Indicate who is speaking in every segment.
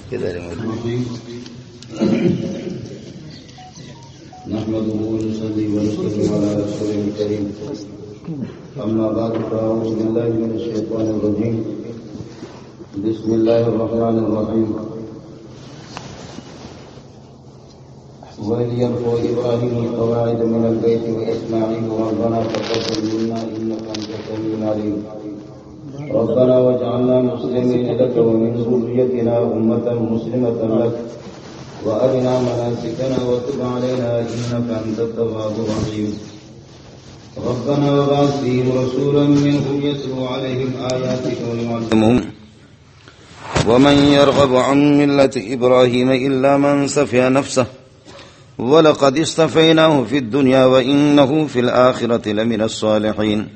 Speaker 1: نحمده ونصلي ونسلم على رسوله الكريم أما بعد فأعوذ بالله من الشيطان الرجيم بسم الله الرحمن الرحيم وإذ يرفع إبراهيم القواعد من البيت وإسماعيل ربنا تقبل منا إنك أنت السميع العليم ربنا واجعلنا مسلمين لك ومن ذريتنا أمة مسلمة لك وأرنا مناسكنا وتب علينا إنك أنت التواب الرحيم ربنا وابعث فيهم رسولا منهم يتلو عليهم آياتك ويعلمهم ومن يرغب عن ملة إبراهيم إلا من سفه نفسه ولقد اصطفيناه في الدنيا وإنه في الآخرة لمن الصالحين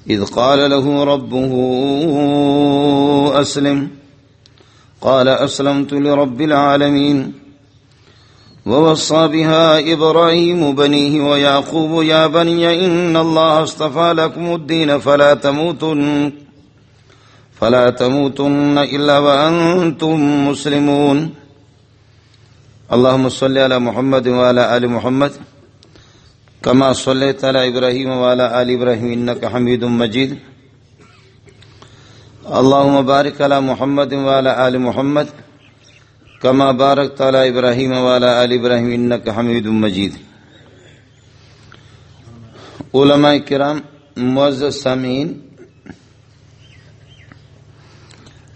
Speaker 1: إذ قال له ربه أسلم قال أسلمت لرب العالمين ووصى بها إبراهيم بنيه ويعقوب يا بني إن الله اصطفى لكم الدين فلا تموتن إلا وأنتم مسلمون اللهم صل على محمد وعلى آل محمد كما صليت على إبراهيم وعلى آل إبراهيم إنك حميد مجيد اللهم بارك على محمد وعلى آل محمد كما باركت على إبراهيم وعلى آل إبراهيم إنك حميد مجيد علماء کرام، معزز سامعین،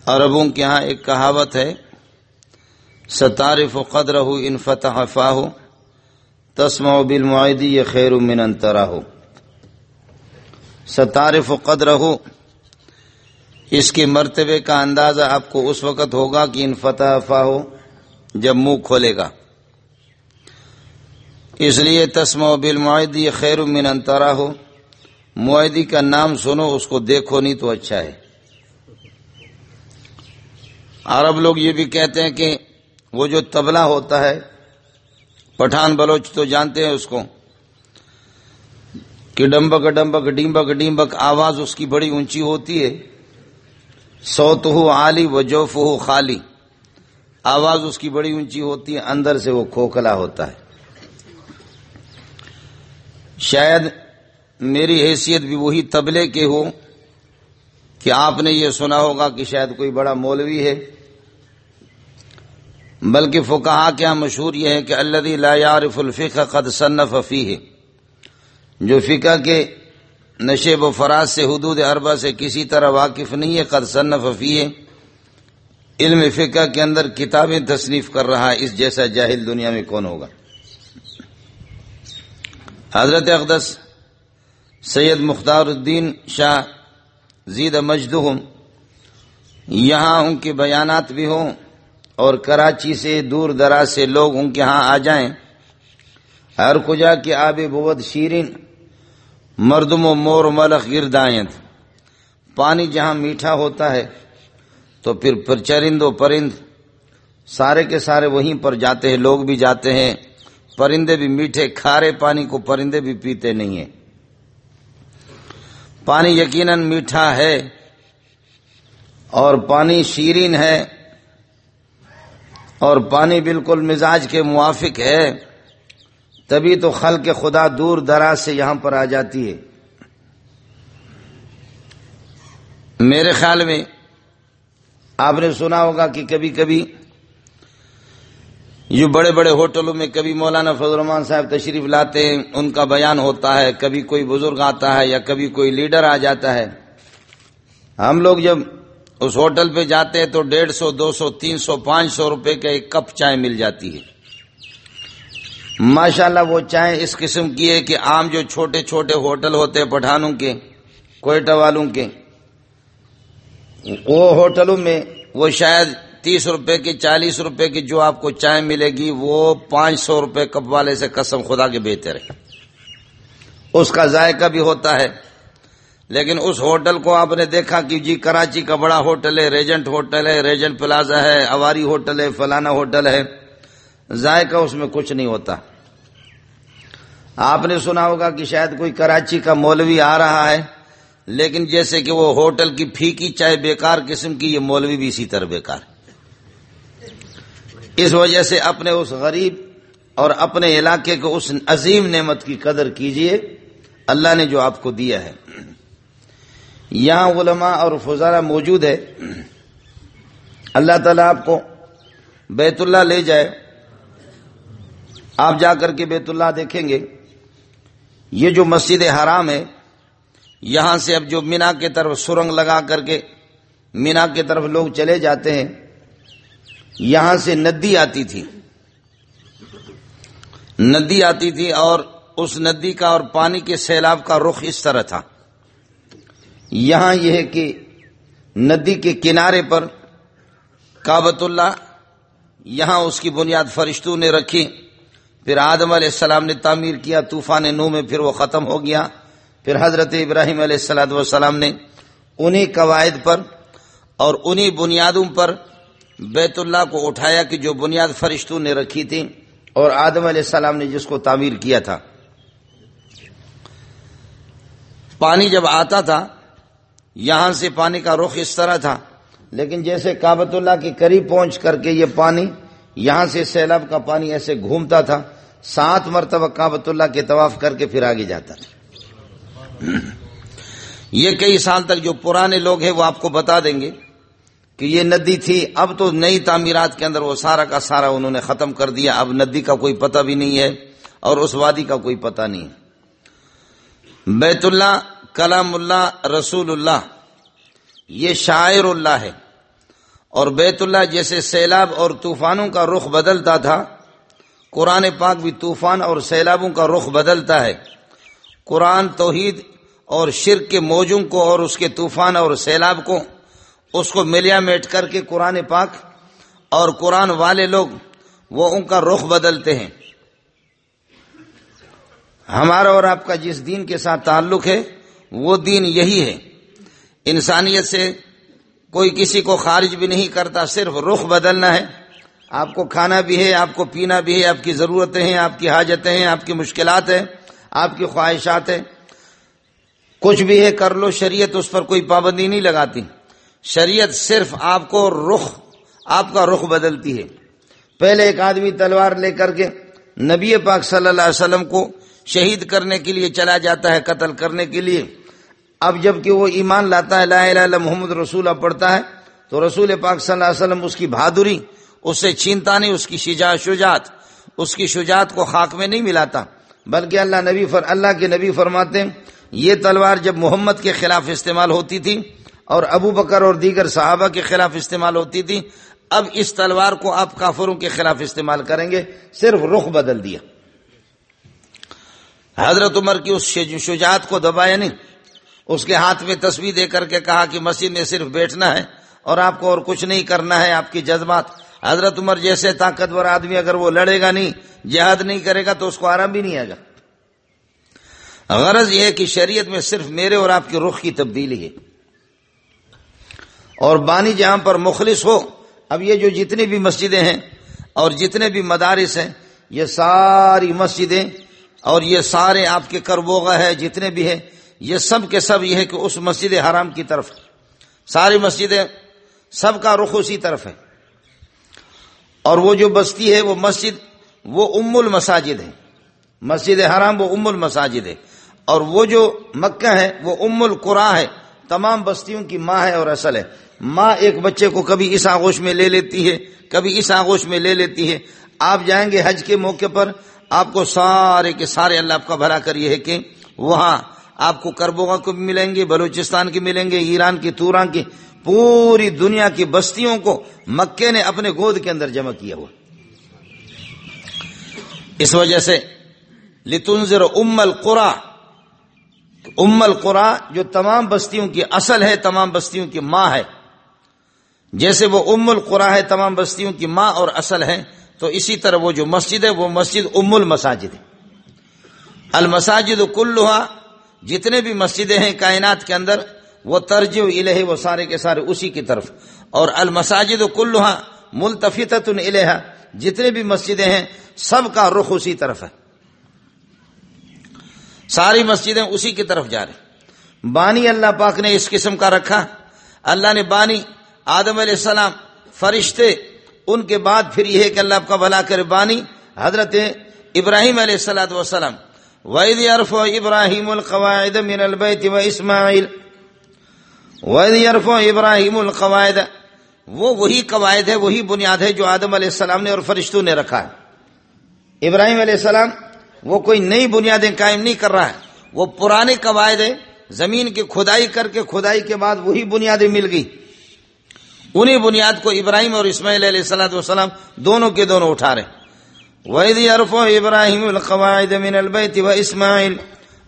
Speaker 1: عربوں کے ہاں ایک کہاوت ہے، ستعرف قدرہ ان فتح فاہ تسمع بالمعید خیر من ان تراہ۔ ستعرف قدرہ، اس کے مرتبے کا اندازہ آپ کو اس وقت ہوگا کہ ان فتح فاہ، جب منہ کھولے گا۔ اس لیے تسمع بالمعید خیر من ان تراہ، معیدی کا نام سنو، اس کو دیکھو نہیں تو اچھا ہے۔ عرب لوگ یہ بھی کہتے ہیں کہ وہ جو طبلہ ہوتا ہے، پٹھان بلوچ تو جانتے ہیں اس کو، کہ ڈمبک ڈمبک ڈیمبک ڈیمبک، آواز اس کی بڑی اونچی ہوتی ہے، صوتہ عالی وجوفہ خالی، آواز اس کی بڑی اونچی ہوتی ہے، اندر سے وہ کھوکھلا ہوتا ہے۔ شاید میری حیثیت بھی وہی طبلے کے ہو کہ آپ نے یہ سنا ہوگا کہ شاید کوئی بڑا مولوی ہے، بلکہ فقہا کے یہاں مشہور یہ ہے کہ الذی لا یعرف الفقہ قد صنف فیہ، جو فقہ کے نشیب و فراز سے، حدود اربع سے کسی طرح واقف نہیں ہے، قد صنف فیہ، علم فقہ کے اندر کتابیں تصنیف کر رہا ہے، اس جیسا جاہل دنیا میں کون ہوگا۔ حضرت اقدس سید مختار الدین شاہ زید مجدہم، یہاں ان کے بیانات بھی ہوں اور کراچی سے دور دراز سے لوگ ان کے ہاں آ جائیں، ہر کجا کی آب بود شیرین، مردم و مور ملخ گرد آئیں، پانی جہاں میٹھا ہوتا ہے تو پھر چرند و پرند سارے کے سارے وہیں پر جاتے ہیں، لوگ بھی جاتے ہیں، پرندے بھی میٹھے کھارے پانی کو پرندے بھی پیتے نہیں ہیں۔ پانی یقیناً میٹھا ہے اور پانی شیرین ہے اور پانی بالکل مزاج کے موافق ہے، تبھی تو خلق خدا دور دراز سے یہاں پر آ جاتی ہے۔ میرے خیال میں آپ نے سنا ہوگا کہ کبھی کبھی یہ بڑے بڑے ہوٹلوں میں کبھی مولانا فضل الرحمان صاحب تشریف لاتے ہیں، ان کا بیان ہوتا ہے، کبھی کوئی بزرگ آتا ہے یا کبھی کوئی لیڈر آ جاتا ہے۔ ہم لوگ جب اس ہوٹل پہ جاتے ہیں تو 150 200 300 500 روپے کا ایک کپ چائے مل جاتی ہے۔ ماشاءاللہ وہ چائے اس قسم کی ہے کہ عام جو چھوٹے چھوٹے ہوٹل ہوتے ہیں پٹھانوں کے، کوئٹہ والوں کے، وہ ہوٹلوں میں وہ شاید 30 روپے کی 40 روپے کی جو آپ کو چائے ملے گی، وہ 500 روپے کپ والے سے قسم خدا کے بہتر ہے۔ اس کا ذائقہ بھی ہوتا ہے، لیکن اس ہوٹل کو آپ نے دیکھا کہ جی کراچی کا بڑا ہوٹل ہے، ریجنٹ ہوٹل ہے، ریجنٹ پلازا ہے، اواری ہوٹل ہے، فلانا ہوٹل ہے، ذائقہ اس میں کچھ نہیں ہوتا۔ آپ نے سنا ہوگا کہ شاید کوئی کراچی کا مولوی آ رہا ہے، لیکن جیسے کہ وہ ہوٹل کی پھیکی چائے بیکار قسم کی، یہ مولوی بھی اسی طرح بیکار۔
Speaker 2: اس وجہ سے اپنے اس غریب اور اپنے علاقے کو اس عظیم نعمت کی قدر کیجئے اللہ نے جو آپ کو دیا ہے۔ یہاں علماء اور فضلاء موجود ہے، اللہ تعالیٰ آپ کو بیت اللہ لے جائے، آپ جا کر کے بیت اللہ دیکھیں گے، یہ جو مسجد حرام ہے، یہاں سے اب جو مینا کی طرف سرنگ لگا کر کے مینا کی طرف لوگ چلے جاتے ہیں، یہاں سے ندی آتی تھی اور اس ندی کا اور پانی کے سیلاب کا رخ اس طرح تھا۔ یہاں یہ ہے کہ ندی کے کنارے پر کعبۃ اللہ، یہاں اس کی بنیاد فرشتوں نے رکھی، پھر آدم علیہ السلام نے تعمیر کیا، طوفان نوح میں پھر وہ ختم ہو گیا، پھر حضرت ابراہیم علیہ السلام نے انہی قواعد پر اور انہی بنیادوں پر بیت اللہ کو اٹھایا کہ جو بنیاد فرشتوں نے رکھی تھی اور آدم علیہ السلام نے جس کو تعمیر کیا تھا۔ پانی جب آتا تھا یہاں سے پانی کا رخ اس طرح تھا، لیکن جیسے کعبۃ اللہ کے قریب پہنچ کر کے یہ پانی یہاں سے سیلاب کا پانی ایسے گھومتا تھا، 7 مرتبہ کعبۃ اللہ کے طواف کر کے پھر آگے جاتا تھا۔ یہ کئی سال تک جو پرانے لوگ ہیں وہ آپ کو بتا دیں گے کہ یہ ندی تھی، اب تو نئی تعمیرات کے اندر وہ سارا کا سارا انہوں نے ختم کر دیا، اب ندی کا کوئی پتہ بھی نہیں ہے اور اس وادی کا کوئی پتہ نہیں ہے۔ بیت اللہ، کلام اللہ، رسول اللہ، یہ شاعر اللہ ہے، اور بیت اللہ جیسے سیلاب اور طوفانوں کا رخ بدلتا تھا، قرآن پاک بھی طوفان اور سیلابوں کا رخ بدلتا ہے۔ قرآن توحید اور شرک کے موجوں کو اور اس کے طوفان اور سیلاب کو اس کو ملیا میٹ کر کے قرآن پاک اور قرآن والے لوگ وہ ان کا رخ بدلتے ہیں۔ ہمارا اور آپ کا جس دین کے ساتھ تعلق ہے وہ دین یہی ہے، انسانیت سے کوئی کسی کو خارج بھی نہیں کرتا، صرف رخ بدلنا ہے۔ آپ کو کھانا بھی ہے، آپ کو پینا بھی ہے، آپ کی ضرورتیں ہیں، آپ کی حاجتیں ہیں، آپ کی مشکلات ہیں، آپ کی خواہشات ہیں، کچھ بھی ہے کر لو، شریعت اس پر کوئی پابندی نہیں لگاتی۔ شریعت صرف آپ کو آپ کا رخ بدلتی ہے۔ پہلے ایک آدمی تلوار لے کر کے نبی پاک صلی اللہ علیہ وسلم کو شہید کرنے کے لیے چلا جاتا ہے، قتل کرنے کے لیے۔ اب جب کہ وہ ایمان لاتا ہے، لا الہ الا اللہ محمد رسول اللہ پڑھتا ہے، تو رسول پاک صلی اللہ علیہ وسلم اس کی بہادری اس سے چھینتا نہیں، اس کی شجاعت اس کی شجاعت کو خاک میں نہیں ملاتا، بلکہ اللہ کے نبی فرماتے ہیں یہ تلوار جب محمد کے خلاف استعمال ہوتی تھی اور ابو بکر اور دیگر صحابہ کے خلاف استعمال ہوتی تھی، اب اس تلوار کو آپ کافروں کے خلاف استعمال کریں گے، صرف رخ بدل دیا۔ حضرت عمر کی اس شجاعت کو دبایا نہیں، اس کے ہاتھ میں تسبیح دے کر کے کہا کہ مسجد میں صرف بیٹھنا ہے اور آپ کو اور کچھ نہیں کرنا ہے، آپ کی جذبات۔ حضرت عمر جیسے طاقتور آدمی اگر وہ لڑے گا نہیں، جہاد نہیں کرے گا تو اس کو آرام بھی نہیں آئے گا۔ غرض یہ ہے کہ شریعت میں صرف میرے اور آپ کے رخ کی تبدیلی ہے، اور بانی جہاں پر مخلص ہو۔ اب یہ جو جتنی بھی مسجدیں ہیں اور جتنے بھی مدارس ہیں، یہ ساری مسجدیں اور یہ سارے آپ کے کربوغہ ہے جتنے بھی ہیں، یہ سب کے سب یہ ہے کہ اس مسجد حرام کی طرف، ساری مسجدیں سب کا رخ اسی طرف ہے۔ اور وہ جو بستی ہے وہ مسجد وہ ام المساجد ہے، مسجد حرام وہ ام المساجد ہے، اور وہ جو مکہ ہے وہ ام القری ہے، تمام بستیوں کی ماں ہے اور اصل ہے۔ ماں ایک بچے کو کبھی اس آغوش میں لے لیتی ہے، کبھی اس آغوش میں لے لیتی ہے۔ آپ جائیں گے حج کے موقع پر، آپ کو سارے کے سارے اللہ آپ کا بھلا کریے ہے کہ وہاں آپ کو کربوغا کو بھی ملیں گے، بلوچستان کی ملیں گے، ایران کی، توران کی، پوری دنیا کی بستیوں کو مکے نے اپنے گود کے اندر جمع کیا ہوا۔ اس وجہ سے لتنذر ام القری، ام القری جو تمام بستیوں کی اصل ہے، تمام بستیوں کی ماں ہے، جیسے وہ ام القری ہے، تمام بستیوں کی ماں اور اصل ہے، تو اسی طرح وہ جو مسجد ہے وہ مسجد ام المساجد ہے۔ المساجد کلھا، جتنے بھی مسجدیں ہیں کائنات کے اندر، وہ ترجع الیہ، وہ سارے کے سارے اسی کی طرف، اور المساجد کلھا ملتفتۃ الیہ، جتنے بھی مسجدیں ہیں سب کا رخ اسی طرف ہے، ساری مسجدیں اسی کی طرف جا رہی۔ بانی اللہ پاک نے اس قسم کا رکھا، اللہ نے بانی آدم علیہ السلام، فرشتے ان کے بعد پھر یہ ہے کہ اللہ آپ کا بھلا کرے بانی حضرت ابراہیم علیہ الصلوۃ والسلام وَإِذْ يَرْفَعُ إِبْرَاهِيمُ الْقَوَاعِدَ مِنَ الْبَيْتِ وَإِسْمَاعِيلُ وَإِذْ يَرْفَعُ إِبْرَاهِيمُ الْقَوَاعِدَ وہی قواعد ہے، وہی بنیاد ہے جو آدم علیہ السلام نے اور فرشتوں نے رکھا ہے۔ ابراہیم علیہ السلام وہ کوئی نئی بنیادیں قائم نہیں کر رہا ہے، وہ پرانے قواعد ہے، زمین کی کھدائی کر کے کھدائی کے بعد وہی بنیادیں مل گئی، انہی بنیاد کو ابراہیم اور اسماعیل علیہ السلام دونوں کے دونوں اٹھا رہے۔ وَإِذْ يَرْفَعُ إِبْرَاهِيمُ الْقَوَاعِدَ مِنَ الْبَيْتِ وَإِسْمَاعِيلُ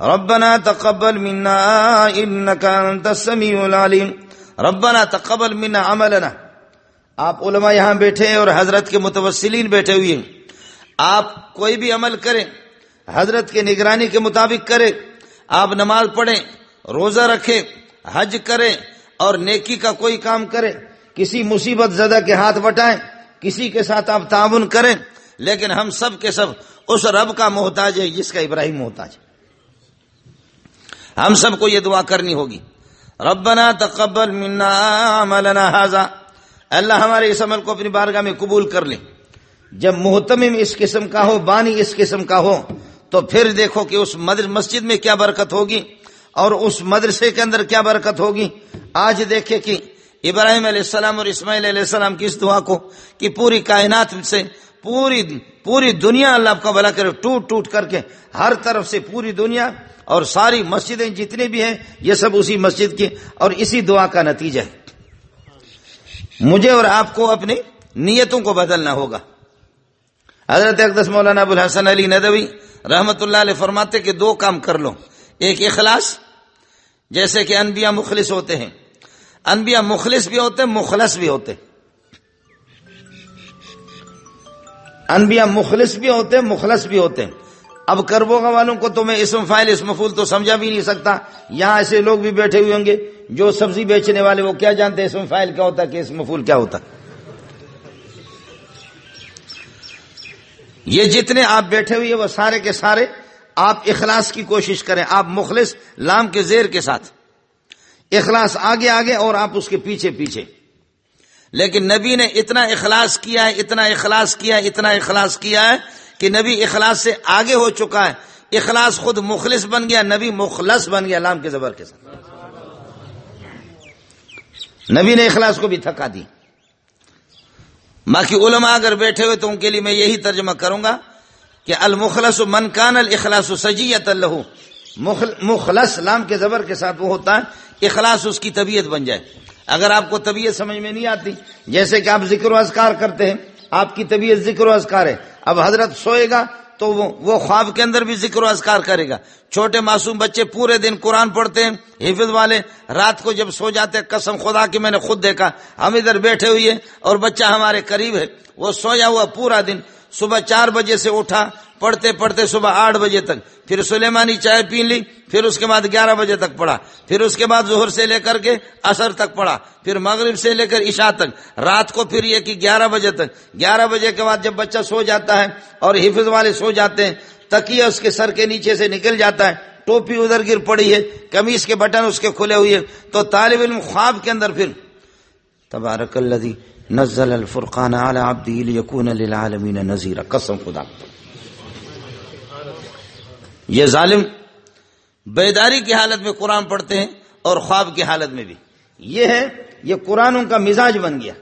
Speaker 2: رَبَّنَا تَقَبَّلْ مِنَّا إِنَّكَ أَنْتَ السَّمِيعُ الْعَلِيمُ رَبَّنَا تَقَبَّلْ مِنَّا عَمَلَنَا۔ آپ علماء یہاں بیٹھے ہیں اور حضرت کے متوسلین بیٹھے ہوئے ہیں، آپ کوئی بھی عمل کریں حضرت کے نگرانی کے مطابق کریں، آپ نماز پڑھیں، روزہ رکھیں، حج کریں اور نیکی کا کوئی کام کریں، کسی مصیبت زدہ کے ہاتھ بٹائیں، کسی کے ساتھ آپ تعاون کریں، لیکن ہم سب کے سب اس رب کا محتاج ہے جس کا ابراہیم محتاج ہے۔ ہم سب کو یہ دعا کرنی ہوگی، ربنا تقبل منا عملنا ھذا، اللہ ہمارے اس عمل کو اپنی بارگاہ میں قبول کر لے۔ جب محتمم اس قسم کا ہو، بانی اس قسم کا ہو، تو پھر دیکھو کہ اس مسجد میں کیا برکت ہوگی اور اس مدرسے کے اندر کیا برکت ہوگی۔ آج دیکھیں کہ ابراہیم علیہ السلام اور اسماعیل علیہ السلام کی اس دعا کو کہ پوری کائنات سے پوری دنیا اللہ آپ کا بھلا کرے ٹوٹ ٹوٹ کر کے ہر طرف سے پوری دنیا اور ساری مسجدیں جتنی بھی ہیں یہ سب اسی مسجد کی اور اسی دعا کا نتیجہ ہے۔ مجھے اور آپ کو اپنی نیتوں کو بدلنا ہوگا۔ حضرت اقدس مولانا ابو الحسن علی ندوی رحمت اللہ علیہ فرماتے کہ دو کام کر لو، ایک اخلاص، جیسے کہ انبیاء مخلص ہوتے ہیں، انبیاء مخلص بھی ہوتے ہیں، مخلص بھی ہوتے ہیں، انبیاء مخلص بھی ہوتے ہیں، مخلص بھی ہوتے ہیں۔ اب کربوگا والوں کو تو میں اسم فاعل اسم مفعول تو سمجھا بھی نہیں سکتا، یہاں ایسے لوگ بھی بیٹھے ہوئے ہوں گے جو سبزی بیچنے والے، وہ کیا جانتے ہیں اسم فاعل کیا ہوتا ہے کہ اسم مفعول کیا ہوتا ہے۔ یہ جتنے آپ بیٹھے ہوئے وہ سارے کے سارے آپ اخلاص کی کوشش کریں، آپ مخلص لام کے زیر کے ساتھ، اخلاص آگے آگے اور آپ اس کے پیچھے پیچھے۔ لیکن نبی نے اتنا اخلاص کیا ہے، اتنا اخلاص کیا ہے، اتنا اخلاص کیا ہے کہ نبی اخلاص سے آگے ہو چکا ہے، اخلاص خود مخلص بن گیا، نبی مخلص بن گیا لام کے زبر کے ساتھ۔ نبی نے اخلاص کو بھی تھکا دی۔ باقی علماء اگر بیٹھے ہوئے تو ان کے لیے میں یہی ترجمہ کروں گا کہ المخلص من کان الاخلاص سجیۃ لہ، مخلص لام کے زبر کے ساتھ وہ ہوتا ہے اخلاص اس کی طبیعت بن جائے۔ اگر آپ کو طبیعت سمجھ میں نہیں آتی، جیسے کہ آپ ذکر و اذکار کرتے ہیں، آپ کی طبیعت ذکر و اذکار ہے، اب حضرت سوئے گا تو وہ خواب کے اندر بھی ذکر و اذکار کرے گا۔ چھوٹے معصوم بچے پورے دن قرآن پڑھتے ہیں، حفظ والے رات کو جب سو جاتے ہیں، قسم خدا کی میں نے خود دیکھا، ہم ادھر بیٹھے ہوئے اور بچہ ہمارے قریب ہے، وہ سویا ہوا پورا دن، صبح 4 بجے سے اٹھا، پڑھتے پڑھتے صبح 8 بجے تک، پھر سلیمانی چائے پی لی، پھر اس کے بعد 11 بجے تک پڑھا، پھر اس کے بعد ظہر سے لے کر کے عصر تک پڑھا، پھر مغرب سے لے کر عشاء تک، رات کو پھر یہ کہ 11 بجے تک۔ 11 بجے کے بعد جب بچہ سو جاتا ہے اور حفظ والے سو جاتے ہیں، تکیہ اس کے سر کے نیچے سے نکل جاتا ہے، ٹوپی ادھر گر پڑی ہے، قمیص کے بٹن اس کے کھلے ہوئے، تو طالب علم خواب کے اندر پھر تبارک الذی نزل الفرقان علی عبدہ لیکون للعالمین نذیرا، قسم خدا۔ یہ ظالم بیداری کی حالت میں قرآن پڑھتے ہیں اور خواب کی حالت میں بھی، یہ قرآن کا مزاج بن گیا،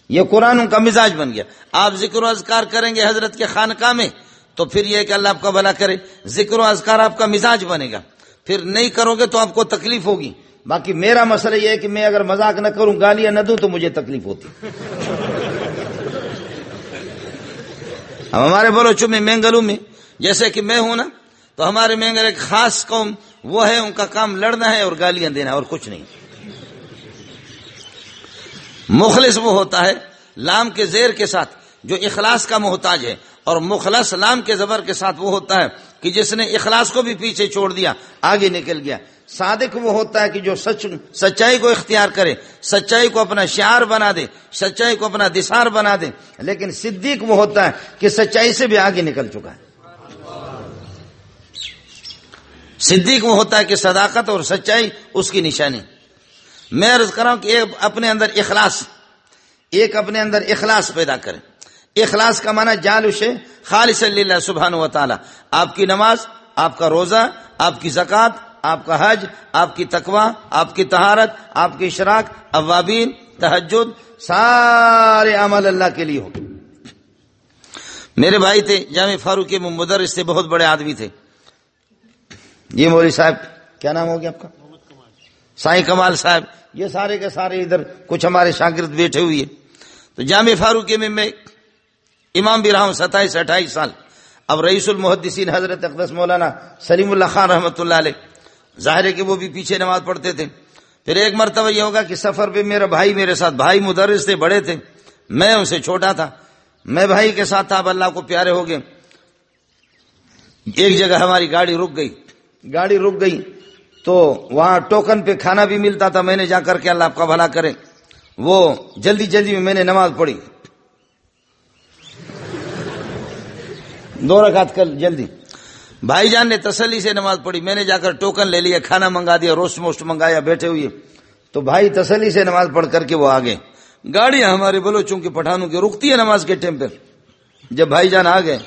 Speaker 2: یہ قرآن کا مزاج بن گیا۔ آپ ذکر و اذکار کریں گے حضرت کے خانقاہ میں تو پھر یہ کہ اللہ آپ کا بھلا کرے، ذکر و اذکار آپ کا مزاج بنے گا، پھر نہیں کرو گے تو آپ کو تکلیف ہوگی۔ باقی میرا مسئلہ یہ ہے کہ میں اگر مذاق نہ کروں، گالیاں نہ دوں تو مجھے تکلیف ہوتی۔ اب ہمارے بلوچوں میں مینگلوں میں جیسے کہ میں ہوں نا، تو ہمارے مینگل ایک خاص قوم وہ ہے، ان کا کام لڑنا ہے اور گالیاں دینا ہے اور کچھ نہیں۔ مخلص وہ ہوتا ہے لام کے زیر کے ساتھ جو اخلاص کا محتاج ہے، اور مخلص لام کے زبر کے ساتھ وہ ہوتا ہے کہ جس نے اخلاص کو بھی پیچھے چھوڑ دیا، آگے نکل گیا۔ صادق وہ ہوتا ہے کہ جو سچائی کو اختیار کرے، سچائی کو اپنا شعار بنا دے، سچائی کو اپنا دثار بنا دے۔ لیکن صدیق وہ ہوتا ہے کہ سچائی سے بھی آگے نکل چکا ہے۔ صدیق وہ ہوتا ہے کہ صداقت اور سچائی اس کی نشانی۔ میں عرض کر رہا ہوں کہ اپنے اندر ایک اپنے اندر اخلاص پیدا کریں. اخلاص کا معنی جعل شیء خالصا للہ سبحانہ و تعالی. آپ کی نماز، آپ کا روزہ، آپ کی زکوٰۃ، آپ کا حج، آپ کی تقوی، آپ کی طہارت، آپ کی اشراق، اوابین، تہجد، سارے عمل اللہ کے لیے ہو. میرے بھائی تھے جامع فاروقی میں مدرس تھے، بہت بڑے آدمی تھے. یہ مولوی صاحب کیا نام ہو گیا آپ کا؟ سائیں کمال صاحب. یہ سارے کے سارے ادھر کچھ ہمارے شاگرد بیٹھے ہوئے. تو جامع فاروقی میں امام بھی رہا ہوں 27-28 سال. اب رئیس المحدثین حضرت اقدس مولانا سلیم اللہ خان رحمۃ اللہ علیہ، ظاہر ہے کہ وہ بھی پیچھے نماز پڑھتے تھے. پھر ایک مرتبہ یہ ہوگا کہ سفر پہ میرا بھائی میرے ساتھ، بھائی مدرس تھے، بڑے تھے، میں ان سے چھوٹا تھا. میں بھائی کے ساتھ تھا، اب اللہ کو پیارے ہو گئے. ایک جگہ ہماری گاڑی رک گئی تو وہاں ٹوکن پہ کھانا بھی ملتا تھا. میں نے جا کر کے، اللہ آپ کا بھلا کرے، وہ جلدی میں نے نماز پڑھی 2 رکعت کل جلدی. بھائی جان نے تسلی سے نماز پڑھی، میں نے جا کر ٹوکن لے لیا، کھانا منگا دیا، روسٹ موسٹ منگایا، بیٹھے ہوئے. تو بھائی تسلی سے نماز پڑھ کر کے وہ آگے. گاڑیاں ہمارے بلوچوں کی پٹھانوں کی رکتی ہے نماز کے ٹائم پہ. جب بھائی جان آ گئے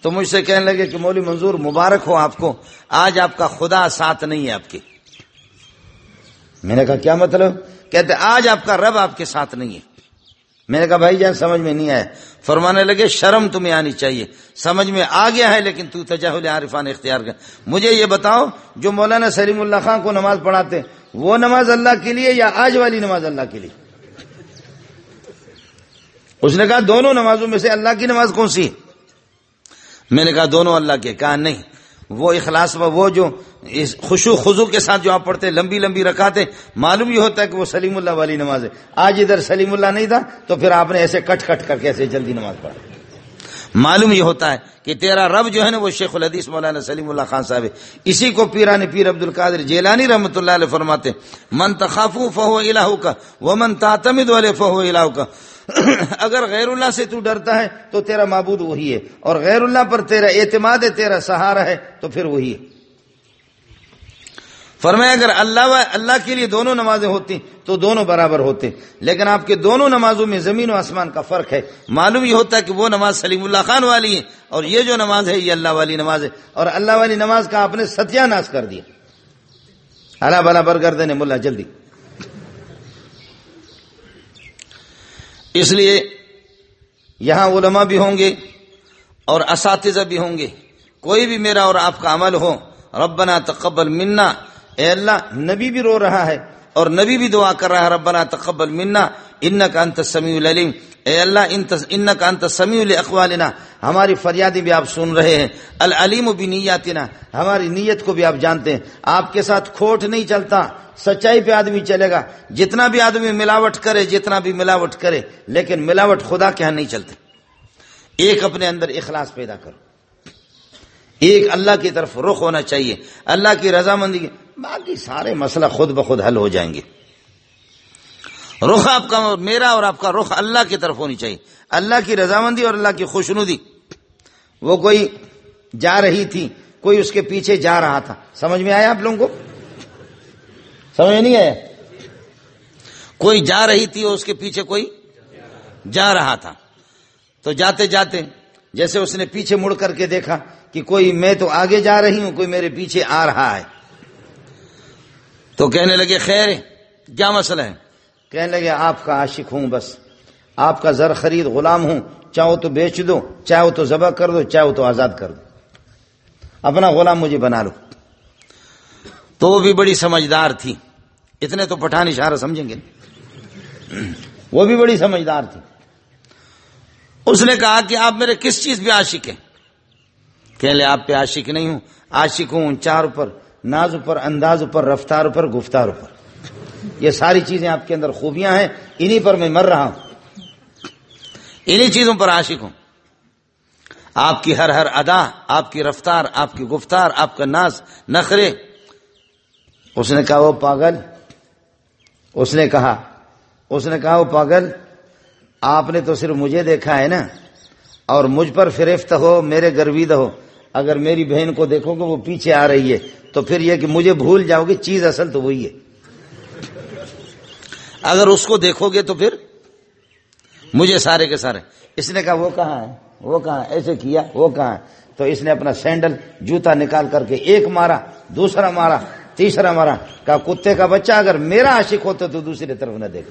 Speaker 2: تو مجھ سے کہنے لگے کہ مولوی منظور مبارک ہو آپ کو، آج آپ کا خدا ساتھ نہیں ہے آپ کے. میں نے کہا کیا مطلب؟ کہتے آج آپ کا رب آپ کے ساتھ نہیں ہے. میں نے کہا بھائی جان سمجھ میں نہیں آیا. فرمانے لگے شرم تمہیں آنی چاہیے، سمجھ میں آ گیا ہے لیکن تو تجاہل عارفان اختیار کر. مجھے یہ بتاؤ، جو مولانا سلیم اللہ خان کو نماز پڑھاتے وہ نماز اللہ کے لیے یا آج والی نماز اللہ کے لیے؟ اس نے کہا دونوں نمازوں میں سے اللہ کی نماز کون سی ہے؟ میں نے کہا دونوں اللہ کے. کہا نہیں، وہ اخلاص میں وہ جو خشوع خضوع کے ساتھ جو آپ پڑھتے لمبی رکعتیں، معلوم یہ ہوتا ہے کہ وہ سلیم اللہ والی نماز ہے. آج ادھر سلیم اللہ نہیں تھا تو پھر آپ نے ایسے کٹ کر کے ایسے جلدی نماز پڑھا. معلوم یہ ہوتا ہے کہ تیرا رب جو ہے نا وہ شیخ الحدیث مولانا سلیم اللہ خان صاحب ہے. اسی کو پیران پیر عبد القادر جیلانی رحمۃ اللہ علیہ فرماتے من تخافو فہو الہک ومن تعتمد علیہ فہو الہک. اگر غیر اللہ سے تو ڈرتا ہے تو تیرا معبود وہی ہے، اور غیر اللہ پر تیرا اعتماد ہے، تیرا سہارا ہے تو پھر وہی ہے. فرمایا اگر اللہ کے لیے دونوں نمازیں ہوتی تو دونوں برابر ہوتے، لیکن آپ کے دونوں نمازوں میں زمین و آسمان کا فرق ہے. معلوم یہ ہوتا ہے کہ وہ نماز سلیم اللہ خان والی ہے اور یہ جو نماز ہے یہ اللہ والی نماز ہے، اور اللہ والی نماز کا آپ نے ستیہ ناش کر دیا. اللہ بلا برگردن ملا جلدی. اس لیے یہاں علماء بھی ہوں گے اور اساتذہ بھی ہوں گے. کوئی بھی میرا اور آپ کا عمل ہو، ربنا تقبل منا، اے اللہ. نبی بھی رو رہا ہے اور نبی بھی دعا کر رہا ہے ربنا تقبل منا انک انت السمیع العلیم. اے اللہ انک انت السمیع لاقوالنا، ہماری فریادیں بھی آپ سن رہے ہیں. العلیم بنیاتنا، ہماری نیت کو بھی آپ جانتے ہیں. آپ کے ساتھ کھوٹ نہیں چلتا، سچائی پہ آدمی چلے گا. جتنا بھی آدمی ملاوٹ کرے لیکن ملاوٹ خدا کے ہاں نہیں چلتے. ایک اپنے اندر اخلاص پیدا کرو، ایک اللہ کی طرف رخ ہونا چاہیے، اللہ کی رضامندی. باقی سارے مسئلہ خود بخود حل ہو جائیں گے. رخ آپ کا، میرا اور آپ کا رخ اللہ کی طرف ہونی چاہیے، اللہ کی رضامندی اور اللہ کی خوشنودی. وہ کوئی جا رہی تھی، کوئی اس کے پیچھے جا رہا تھا. سمجھ میں آیا آپ لوگوں کو؟ سمجھ نہیں آیا؟ کوئی جا رہی تھی اور اس کے پیچھے کوئی جا رہا تھا. تو جاتے جاتے جیسے اس نے پیچھے مڑ کر کے دیکھا کہ کوئی، میں تو آگے جا رہی ہوں، کوئی میرے پیچھے آ رہا ہے. تو کہنے لگے خیر ہے، کیا مسئلہ ہے؟ کہنے لگے آپ کا عاشق ہوں، بس آپ کا زر خرید غلام ہوں، چاہو تو بیچ دو، چاہو تو ذبح کر دو، چاہو تو آزاد کر دو، اپنا غلام مجھے بنا لو. تو وہ بھی بڑی سمجھدار تھی. اتنے تو پٹھان اشارہ سمجھیں گے. وہ بھی بڑی سمجھدار تھی. اس نے کہا کہ آپ میرے کس چیز پہ عاشق ہیں؟ کہنے لے آپ پہ عاشق نہیں ہوں، عاشق ہوں چار پر، ناز پر، انداز پر، رفتار پر، گفتار پر. یہ ساری چیزیں آپ کے اندر خوبیاں ہیں، انہی پر میں مر رہا ہوں، انہی چیزوں پر عاشق ہوں. آپ کی ہر ادا، آپ کی رفتار، آپ کی گفتار، آپ کا ناز، نخرے. اس نے کہا وہ پاگل، اس نے کہا وہ پاگل، آپ نے تو صرف مجھے دیکھا ہے نا، اور مجھ پر فریفت ہو، میرے گرویدہ ہو. اگر میری بہن کو دیکھو گے وہ پیچھے آ رہی ہے تو پھر یہ کہ مجھے بھول جاؤ گے، چیز اصل تو وہی ہے. اگر اس کو دیکھو گے تو پھر مجھے سارے کے سارے. اس نے کہا وہ کہاں ہے, وہ کہاں ہے, ایسے کیا وہ کہاں ہے. تو اس نے اپنا سینڈل جوتا نکال کر کے ایک مارا, دوسرا مارا, تیسرا مارا. کہا کتے کا بچہ اگر میرا عاشق ہوتا تو دوسری طرف نہ دیکھ.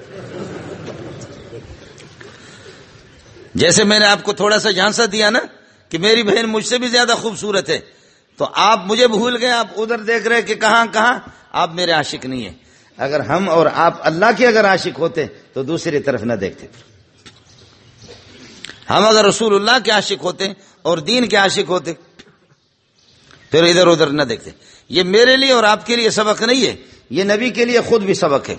Speaker 2: جیسے میں نے آپ کو تھوڑا سا جھانسا دیا نا کہ میری بہن مجھ سے بھی زیادہ خوبصورت ہے, تو آپ مجھے بھول گئے, آپ ادھر دیکھ رہے کہ کہاں کہاں, آپ میرے عاشق نہیں ہیں. اگر ہم اور آپ اللہ کے اگر عاشق ہوتے تو دوسری طرف نہ دیکھتے. ہم اگر رسول اللہ کے عاشق ہوتے اور دین کے عاشق ہوتے پھر ادھر ادھر نہ دیکھتے. یہ میرے لیے اور آپ کے لیے سبق نہیں ہے, یہ نبی کے لیے خود بھی سبق ہے.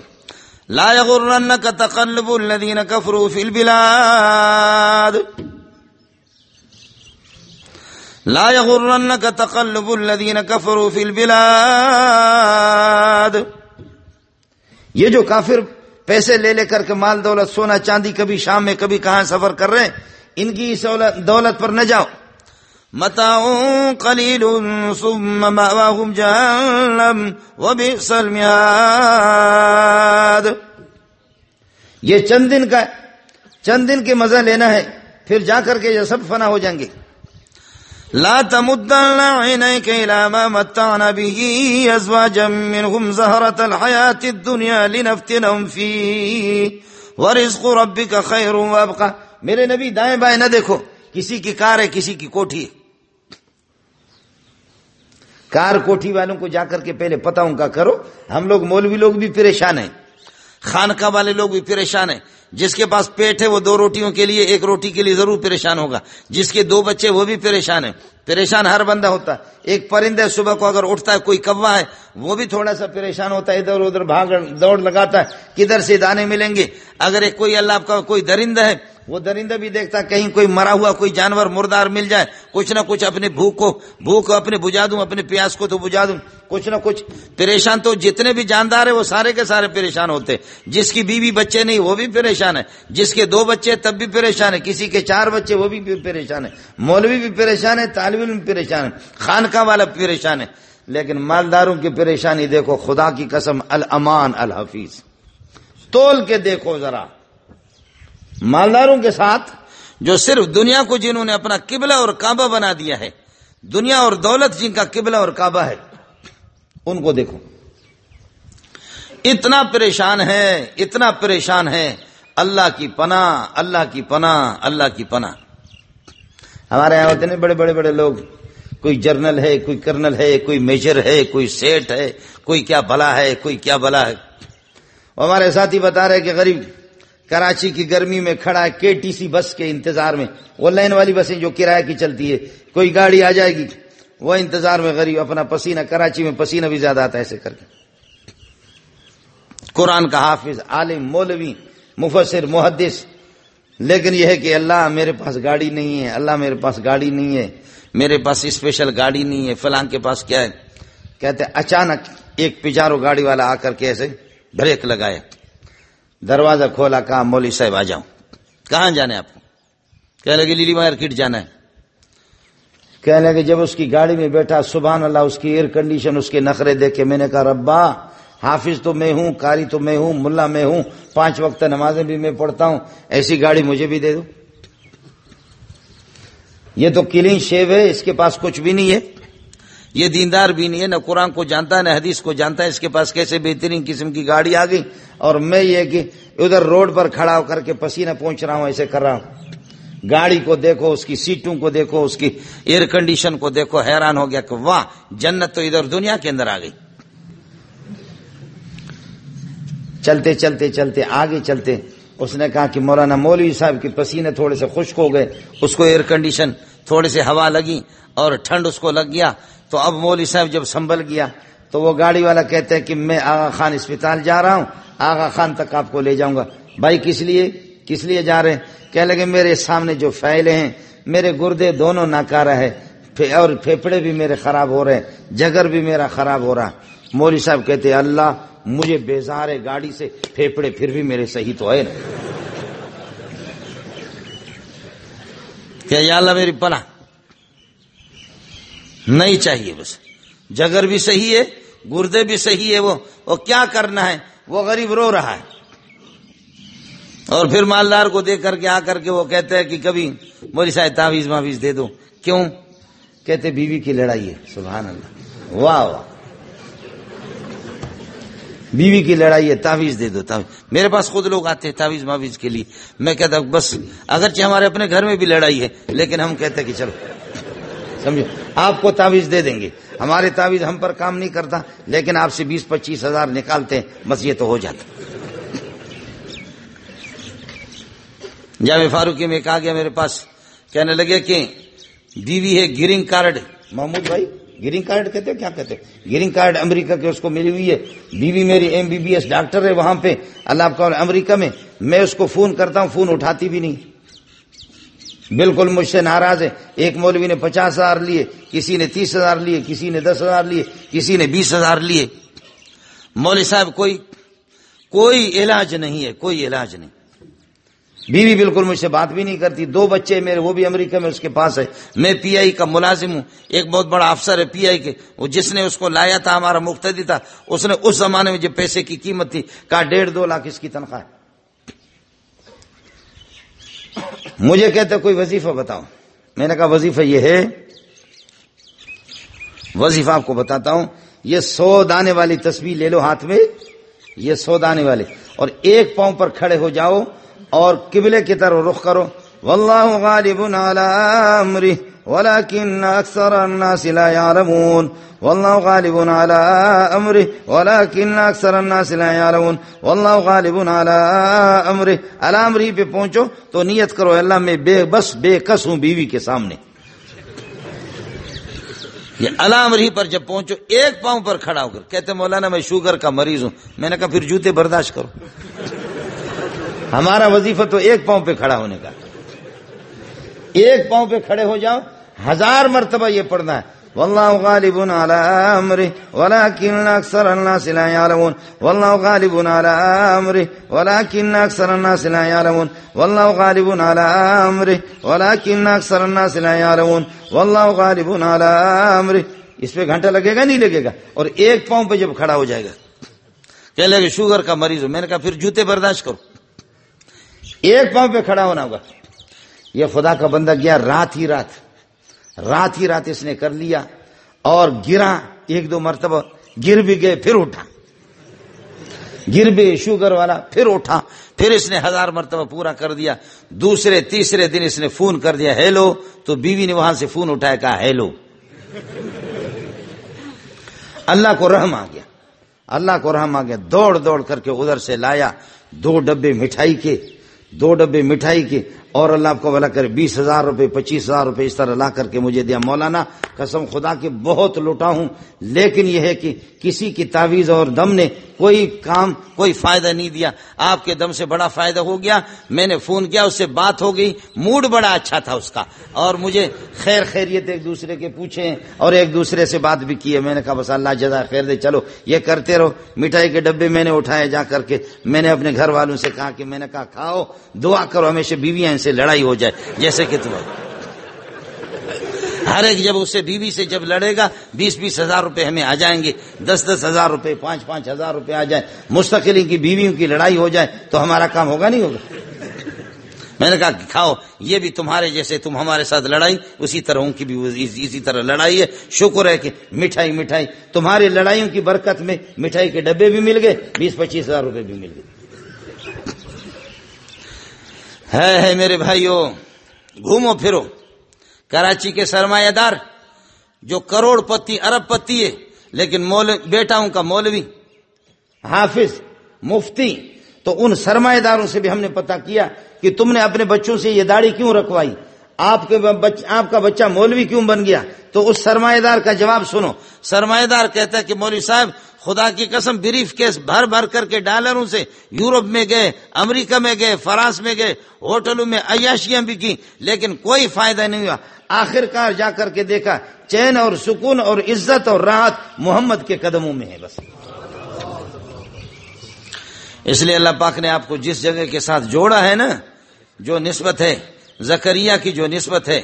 Speaker 2: لا یغرنک تقلب الذین کفروا فی البلاد, لا یغرنک تقلب الذین کفروا فی البلاد. یہ جو کافر پیسے لے لے کر کے مال دولت سونا چاندی کبھی شام میں کبھی کہاں سفر کر رہے ہیں, ان کی اس دولت پر نہ جاؤ. متاع قلیل ثم مأواہم جہنم وبئس المہاد. یہ چند دن کے مزہ لینا ہے, پھر جا کر کے یہ سب فنا ہو جائیں گے. لا تمدن عینیک الی ما متعنا به ازواجا منهم زہرۃ الحیاۃ الدنیا لنفتنهم فیہ ورزق ربک خیر وابقی. میرے نبی دائیں بائیں نہ دیکھو, کسی کی کار ہے کسی کی کوٹھی ہے. کار کوٹھی والوں کو جا کر کے پہلے پتہ ان کا کرو. ہم لوگ مولوی لوگ بھی پریشان ہیں, خانقاہ والے لوگ بھی پریشان ہیں. جس کے پاس پیٹ ہے وہ 2 روٹیوں کے لیے 1 روٹی کے لیے ضرور پریشان ہوگا. جس کے 2 بچے وہ بھی پریشان ہیں. پریشان ہر بندہ ہوتا ہے. ایک پرندہ صبح کو اگر اٹھتا ہے, کوئی کوا ہے وہ بھی تھوڑا سا پریشان ہوتا ہے, ادھر ادھر بھاگ دوڑ لگاتا ہے کدھر سے دانے ملیں گے. اگر ایک کوئی اللہ کا کوئی درندہ ہے, وہ درندہ بھی دیکھتا ہے کہیں کوئی مرا ہوا کوئی جانور مردار مل جائے, کچھ نہ کچھ اپنے بھوک کو اپنے بجھا دوں, اپنے پیاس کو تو بجھا دوں, کچھ نہ کچھ پریشان. تو جتنے بھی جاندار ہیں وہ سارے کے سارے پریشان ہوتے. جس کی بیوی بچے نہیں وہ بھی پریشان ہے, جس کے 2 بچے تب بھی پریشان ہے, کسی کے 4 بچے وہ بھی پریشان ہے, مولوی بھی پریشان ہے, طالب علم بھی پریشان ہے, خانقاہ والا پریشان ہے. لیکن مالداروں کی پریشانی دیکھو, خدا کی قسم, الامان الحفیظ. تول کے دیکھو ذرا مالداروں کے ساتھ جو صرف دنیا کو جنہوں نے اپنا قبلہ اور کعبہ بنا دیا ہے, دنیا اور دولت جن کا قبلہ اور کعبہ ہے, ان کو دیکھو اتنا پریشان ہے. اللہ کی پناہ, اللہ کی پناہ, اللہ کی پناہ. ہمارے یہاں ہوتے ہیں بڑے لوگ, کوئی جرنل ہے, کوئی کرنل ہے, کوئی میجر ہے, کوئی سیٹ ہے, کوئی کیا بلا ہے, کوئی کیا بلا ہے. ہمارے ساتھی بتا رہے کہ غریب کراچی کی گرمی میں کھڑا ہے KTC بس کے انتظار میں, وہ لائن والی بسیں جو کرایہ کی چلتی ہے, کوئی گاڑی آ جائے گی, وہ انتظار میں غریب اپنا پسینہ, کراچی میں پسینہ بھی زیادہ آتا ہے ایسے کر کے. قرآن کا حافظ, عالم, مولوی, مفسر, محدث, لیکن یہ ہے کہ اللہ میرے پاس گاڑی نہیں ہے, اللہ میرے پاس گاڑی نہیں ہے, میرے پاس اسپیشل گاڑی نہیں ہے, فلاں کے پاس کیا ہے. کہتے اچانک ایک پجارو گاڑی والا آ کر کے ایسے بریک لگایا, دروازہ کھولا, کہا مولوی صاحب آ جاؤں. کہاں جانا ہے آپ کو؟ کہنے لگے لیلی مارکیٹ جانا ہے. کہنے لگے جب اس کی گاڑی میں بیٹھا, سبحان اللہ, اس کی ایئر کنڈیشن, اس کے نخرے دیکھے, میں نے کہا ربا, حافظ تو میں ہوں, قاری تو میں ہوں, ملا میں ہوں, 5 وقت نمازیں بھی میں پڑھتا ہوں, ایسی گاڑی مجھے بھی دے دو. یہ تو کلین شیو ہے, اس کے پاس کچھ بھی نہیں ہے, یہ دیندار بھی نہیں ہے, نہ قرآن کو جانتا ہے نہ حدیث کو جانتا ہے, اس کے پاس کیسے بہترین قسم کی گاڑی آ گئی, اور میں یہ کہ ادھر روڈ پر کھڑا ہو کر کے پسینہ پہنچ رہا ہوں, ایسے کر رہا ہوں. گاڑی کو دیکھو, اس کی سیٹوں کو دیکھو, اس کی ایئر کنڈیشن کو دیکھو, حیران ہو گیا کہ واہ, جنت تو ادھر دنیا کے اندر آ گئی. چلتے چلتے چلتے آگے چلتے, اس نے کہا کہ مولانا مولوی صاحب کے پسینے تھوڑے سے خشک ہو گئے, اس کو ایئر کنڈیشن تھوڑے سے ہوا لگی اور ٹھنڈ اس کو لگ گیا. تو اب مولوی صاحب جب سنبھل گیا تو وہ گاڑی والا کہتا ہے کہ میں آغا خان اسپتال جا رہا ہوں, آغا خان تک آپ کو لے جاؤں گا. بھائی کس لیے جا رہے ہیں؟ کہنے لگے میرے سامنے جو فیلے ہیں, میرے گردے دونوں ناکارہ ہے, اور پھیپھڑے بھی میرے خراب ہو رہے ہیں, جگر بھی میرا خراب ہو رہا. مولوی صاحب کہتے ہیں اللہ مجھے بیزار ہے گاڑی سے, پھیپھڑے پھر بھی میرے صحیح تو ہے نا. کہ یا اللہ میری پناہ, نہیں چاہیے, بس جگر بھی صحیح ہے, گردے بھی صحیح ہے, وہ کیا کرنا ہے, وہ غریب رو رہا ہے. اور پھر مالدار کو دیکھ کر کے آ کر کے وہ کہتے ہیں کہ کبھی مولوی صاحب تعویذ معویذ دے دو. کیوں؟ کہتے بیوی کی لڑائی ہے. سبحان اللہ، واہ واہ، بیوی کی لڑائی ہے، تعویذ دے دو تعویذ. میرے پاس خود لوگ آتے ہیں تعویذ معویذ کے لیے. میں کہتا ہوں بس اگرچہ ہمارے اپنے گھر میں بھی لڑائی ہے لیکن ہم کہتے ہیں کہ چلو سمجھو آپ کو تعویذ دے دیں گے. ہمارے تعویذ ہم پر کام نہیں کرتا لیکن آپ سے 20-25 ہزار نکالتے ہیں، بس یہ تو ہو جاتا. جامع فاروقی میں کہا گیا میرے پاس، کہنے لگے کہ بیوی ہے گرین کارڈ. محمود بھائی گرین کارڈ کہتے ہیں، کیا کہتے ہیں؟ گرین کارڈ امریکہ کے اس کو ملی ہوئی ہے. بیوی میری MBBS ڈاکٹر ہے وہاں پہ اللہ آپ کا امریکہ میں. میں اس کو فون کرتا ہوں، فون اٹھاتی بھی نہیں، بالکل مجھ سے ناراض ہے. ایک مولوی نے 50,000 لیے، کسی نے 30,000 لیے، کسی نے 10,000 لیے، کسی نے 20,000 لیے. مولوی صاحب کوئی علاج نہیں ہے، کوئی علاج نہیں. بیوی بالکل مجھ سے بات بھی نہیں کرتی. 2 بچے میرے، وہ بھی امریکہ میں اس کے پاس ہے. میں PI کا ملازم ہوں. ایک بہت بڑا افسر ہے PI کے، وہ جس نے اس کو لایا تھا ہمارا مقتدی تھا. اس نے اس زمانے میں جب پیسے کی قیمت تھی کہا 1.5-2 لاکھ اس کی تنخواہ ہے. مجھے کہتے کوئی وظیفہ بتاؤ. میں نے کہا وظیفہ یہ ہے، وظیفہ آپ کو بتاتا ہوں. یہ 100 دانے والی تسبیح لے لو ہاتھ میں، یہ 100 دانے والے، اور ایک پاؤں پر کھڑے ہو جاؤ اور قبلے کی طرف رخ کرو. واللہ غالب علی امرہ ولکن اکثر الناس لا یعلمون. واللہ غالب علی امرہ ولکن اکثر الناس لا یعلمون. واللہ غالب علی امرہ. علی امرہ پہ پہنچو تو نیت کرو اللہ میں بے کس ہوں بیوی کے سامنے. یہ علی امرہ پر جب پہنچو ایک پاؤں پر کھڑا ہو کر کہتے مولانا میں شوگر کا مریض ہوں. میں نے کہا پھر جوتے برداشت کرو. ہمارا وظیفہ تو ایک پاؤں پہ کھڑا ہونے کا. ایک پاؤں پہ کھڑے ہو جاؤ، 1000 مرتبہ یہ پڑھنا ہے. واللہ غالب علی امرہ ولکن اکثر الناس لا یعلمون. واللہ غالب علی امرہ ولکن اکثر الناس لا یعلمون. واللہ غالب علی امرہ ولکن اکثر الناس لا یعلمون. واللہ غالب علی امرہ. اس پہ گھنٹہ لگے گا نہیں لگے گا؟ اور ایک پاؤں پہ جب کھڑا ہو جائے گا کہہ لے گا شوگر کا مریض ہو. میں نے کہا پھر جوتے برداشت کرو. ایک پاؤں پہ کھڑا ہونا ہوگا. یہ خدا کا بندہ گیا رات ہی رات اس نے کر لیا اور گرا 1-2 مرتبہ، گر بھی گئے پھر اٹھا، گر بھی شوگر والا پھر اٹھا. پھر اس نے 1000 مرتبہ پورا کر دیا. دوسرے تیسرے دن اس نے فون کر دیا ہیلو، تو بیوی نے وہاں سے فون اٹھایا کہا ہیلو. اللہ کو رحم آ گیا. دوڑ کر کے ادھر سے لایا 2 ڈبے مٹھائی کے اور اللہ آپ کو بھلا کرے 20,000 روپے 25,000 روپے اس طرح لا کر کے مجھے دیا. مولانا قسم خدا کے بہت لوٹا ہوں لیکن یہ ہے کہ کسی کی تعویذ اور دم نے کوئی فائدہ نہیں دیا. آپ کے دم سے بڑا فائدہ ہو گیا. میں نے فون کیا، اس سے بات ہو گئی، موڈ بڑا اچھا تھا اس کا، اور مجھے خیریت ایک دوسرے کے پوچھے اور ایک دوسرے سے بات بھی کی ہے. میں نے کہا بس اللہ جزا خیر دے، چلو یہ کرتے رہو. مٹھائی کے ڈبے میں نے اٹھائے جا کر کے. میں نے اپنے گھر والوں سے کہا کہ میں نے کہا کھاؤ، دعا کرو ہمیشہ بیویاں ان سے لڑائی ہو جائے جیسے کہ تمہیں. ہر ایک جب اس سے بیوی سے جب لڑے گا 20-20 ہزار روپے ہمیں آ جائیں گے، 10-10 ہزار روپے، 5-5 ہزار روپے آ جائیں. مستقل ان کی بیویوں کی لڑائی ہو جائے تو ہمارا کام ہوگا نہیں ہوگا. میں نے کہا کہ کھاؤ، یہ بھی تمہارے جیسے تم ہمارے ساتھ لڑائی اسی طرح ان کی بھی اسی طرح لڑائی ہے. شکر ہے کہ مٹھائی تمہاری لڑائیوں کی برکت میں مٹھائی کے ڈبے بھی مل گئے، 20-25 ہزار روپے بھی مل گئے. ہے میرے بھائیوں، گھومو پھرو. کراچی کے سرمایہ دار جو کروڑ پتی ارب پتی ہے لیکن بیٹاؤں کا مولوی، حافظ، مفتی، تو ان سرمایہ داروں سے بھی ہم نے پتہ کیا کہ تم نے اپنے بچوں سے یہ داڑھی کیوں رکھوائی، آپ کا بچہ مولوی کیوں بن گیا. تو اس سرمایہ دار کا جواب سنو. سرمایہ دار کہتا ہے کہ مولوی صاحب خدا کی قسم بریف کیس بھر کر کے ڈالروں سے یورپ میں گئے، امریکہ میں گئے، فرانس میں گئے، ہوٹلوں میں عیاشیاں بھی کی لیکن کوئی فائدہ نہیں ہوا. آخر کار جا کر کے دیکھا چین اور سکون اور عزت اور راحت محمد کے قدموں میں ہے بس. اس لیے اللہ پاک نے آپ کو جس جگہ کے ساتھ جوڑا ہے نا، جو نسبت ہے زکریہ کی، جو نسبت ہے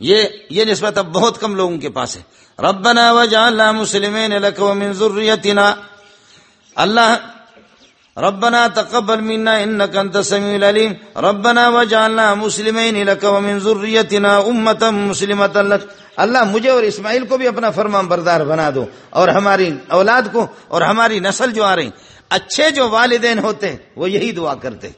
Speaker 2: یہ نسبت اب بہت کم لوگوں کے پاس ہے. ربنا وجعلنا مسلمین لک ومن ذریتنا. اللہ ربنا تقبل منا انك انت السميع العليم ربنا واجعلنا مسلمين لك ومن ذريتنا امة مسلمة لك. اللہ مجھے اور اسماعیل کو بھی اپنا فرمان بردار بنا دو، اور ہماری اولاد کو اور ہماری نسل جو آ رہی. اچھے جو والدین ہوتے ہیں وہ یہی دعا کرتے،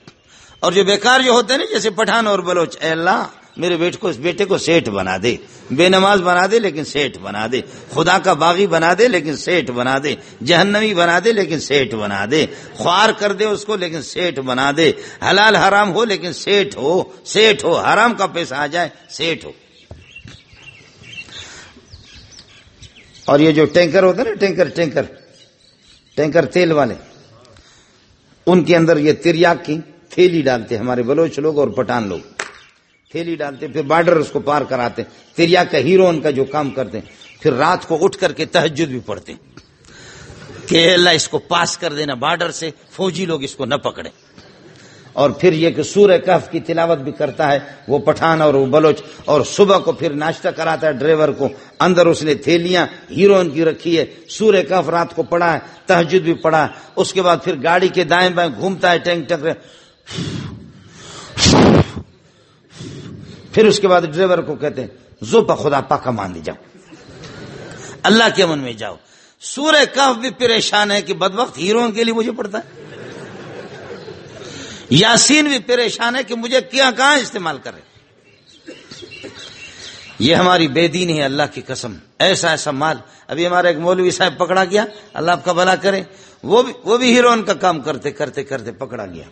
Speaker 2: اور جو بیکار جو ہوتے ہیں نا جیسے پٹھان اور بلوچ، اے اللہ میرے بیٹے کو سیٹ بنا دے، بے نماز بنا دے لیکن سیٹ بنا دے، خدا کا باغی بنا دے لیکن سیٹ بنا دے، جہنمی بنا دے لیکن سیٹ بنا دے، خوار کر دے اس کو لیکن سیٹ بنا دے، حلال حرام ہو لیکن سیٹ ہو، حرام کا پیسہ آ جائے سیٹ ہو. اور یہ جو ٹینکر ہوتے ہیں نا ٹینکر تیل والے، ان کے اندر یہ تریاک کی تھیلی ڈالتے، ہمارے بلوچ لوگ اور پٹھان لوگ تھیلی ڈالتے، پھر بارڈر اس کو پار کراتے. تریاک کا ہیرو ان کا جو کام کرتے، پھر رات کو اٹھ کر کے تہجد بھی پڑھتے کہ اللہ اس کو پاس کر دینا بارڈر سے، فوجی لوگ اس کو نہ پکڑے. اور پھر یہ کہ سورہ کہف کی تلاوت بھی کرتا ہے وہ پٹھان اور وہ بلوچ، اور صبح کو پھر ناشتہ کراتا ہے ڈرائیور کو، اندر اس نے تھیلیاں ہیروئن کی رکھی ہے، سورہ کہف رات کو پڑھا ہے، تہجد بھی پڑھا ہے. اس کے بعد پھر گاڑی کے دائیں بائیں گھومتا ہے ٹینک پھر اس کے بعد ڈرائیور کو کہتے ہیں زو پا خدا پاکا مان لی جاؤ، اللہ کے من میں جاؤ. سورہ کہف بھی پریشان ہے کہ بدبخت ہیروئن کے لیے مجھے پڑھتا ہے. یاسین بھی پریشان ہے کہ مجھے کہاں استعمال کرے. یہ ہماری بے دینی ہے، اللہ کی قسم. ایسا مال ابھی ہمارا ایک مولوی صاحب پکڑا گیا، اللہ آپ کا بھلا کرے، وہ بھی ہیروئن کا کام کرتے پکڑا گیا.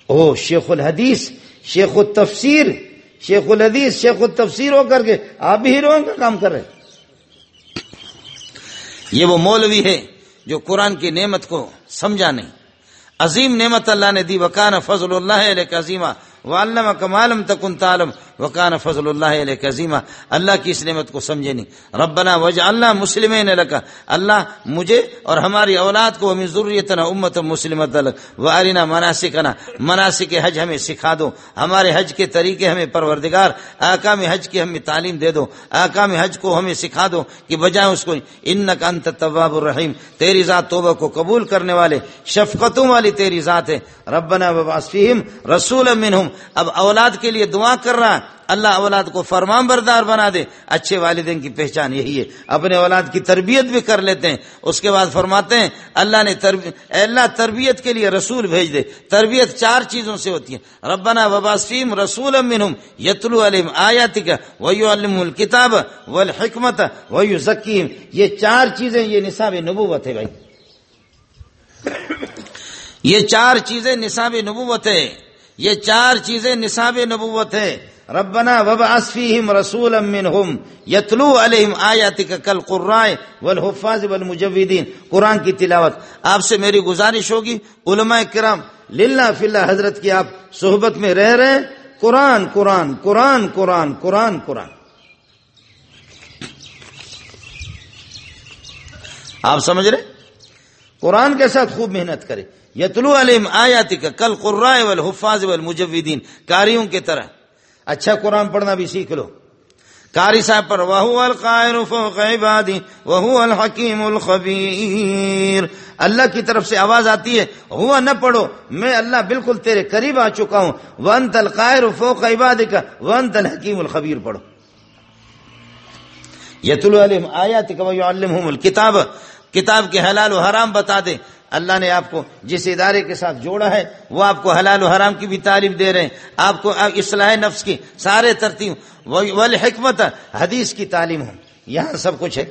Speaker 2: او شیخ الحدیث شیخ التفسیر ہو کر کے آپ بھی ہیروئن کا کام کر رہے. یہ وہ مولوی ہے جو قرآن کی نعمت کو سمجھا نہیں. عظیم نعمت اللہ نے دی، وکان فضل اللہ علیک عظیما وعلمک ما لم تکن تعلم وکان فضل اللہ علیک عظیما. اللہ کی اس نعمت کو سمجھے نہیں. ربنا واجعلنا مسلمین لک، اللہ مجھے اور ہماری اولاد کو ومن ذریتنا امۃ مسلمۃ لک وارنا مناسکنا، مناسک حج ہمیں سکھا دو، ہمارے حج کے طریقے ہمیں پروردگار احکام حج کی ہمیں تعلیم دے دو، احکام حج کو ہمیں سکھا دو کہ بجائے اس کو انک انت التواب الرحیم، تیری ذات توبہ کو قبول کرنے والے شفقتوں والی تیری ذات ہے. ربنا وابعث فیہم رسولا منہم. اب اولاد کے لیے دعا کر رہا، اللہ اولاد کو فرمان بردار بنا دے. اچھے والدین کی پہچان یہی ہے، اپنے اولاد کی تربیت بھی کر لیتے ہیں. اس کے بعد فرماتے ہیں اللہ تربیت کے لیے رسول بھیج دے. تربیت 4 چیزوں سے ہوتی ہے. ربنا وابعث فیہم رسولا منہم یتلو علیہم آیاتک ویعلمہم الکتاب والحکمت ویزکیہم. یہ 4 چیزیں یہ نصاب نبوت ہے بھائی، یہ 4 چیزیں نصاب نبوت ہے، یہ 4 چیزیں نصاب نبوت ہے. ربنا وابعث فیہم رسولا منہم یتلو علیہم آیاتک کالقراء والحفاظ والمجودین. قرآن کی تلاوت. آپ سے میری گزارش ہوگی علماء کرام للہ فی اللہ حضرت کی آپ صحبت میں رہ رہے، قرآن قرآن قرآن قرآن قرآن قرآن. آپ سمجھ رہے؟ قرآن کے ساتھ خوب محنت کرے. یتلو علیہم آیاتک کالقراء والحفاظ والمجودین. قاریوں کی طرح اچھا قرآن پڑھنا بھی سیکھ لو. قاری صاحب پر وَهُوَ الْقَاهِرُ فَوْقَ عِبَادِهِ وَهُوَ الْحَكِيمُ الْخَبِيرُ. اللہ کی طرف سے آواز آتی ہے، ہوا نہ پڑھو، میں اللہ بالکل تیرے قریب آ چکا ہوں. وَأَنْتَ الْقَاهِرُ فَوْقَ عِبَادِكَ وَأَنْتَ الْحَكِيمُ الْخَبِيرُ پڑھو. یتلو علیہم آیاتک ویعلمہم الکتاب. کتاب کے حلال و حرام بتا دے. اللہ نے آپ کو جس ادارے کے ساتھ جوڑا ہے وہ آپ کو حلال و حرام کی بھی تعلیم دے رہے ہیں، آپ کو اصلاح نفس کی سارے ترتیب، والحکمت حدیث کی تعلیم ہو. یہاں سب کچھ ہے.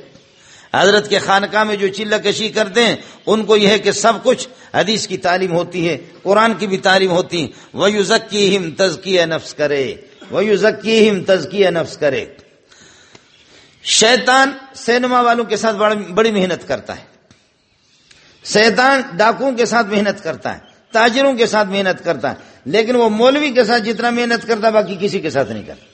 Speaker 2: حضرت کے خانقاہ میں جو چلہ کشی کرتے ہیں ان کو یہ ہے کہ سب کچھ حدیث کی تعلیم ہوتی ہے، قرآن کی بھی تعلیم ہوتی ہے. وَيُزَكِّيهِمْ تَزْكِيَةَ نَفْس کرے، وَيُزَكِّيهِمْ تَزْكِيَةَ نَفْس کرے. شیطان سینما والوں کے ساتھ بڑی محنت کرتا ہے، شیطان ڈاکوؤں کے ساتھ محنت کرتا ہے، تاجروں کے ساتھ محنت کرتا ہے، لیکن وہ مولوی کے ساتھ جتنا محنت کرتا ہے باقی کسی کے ساتھ نہیں کرتا.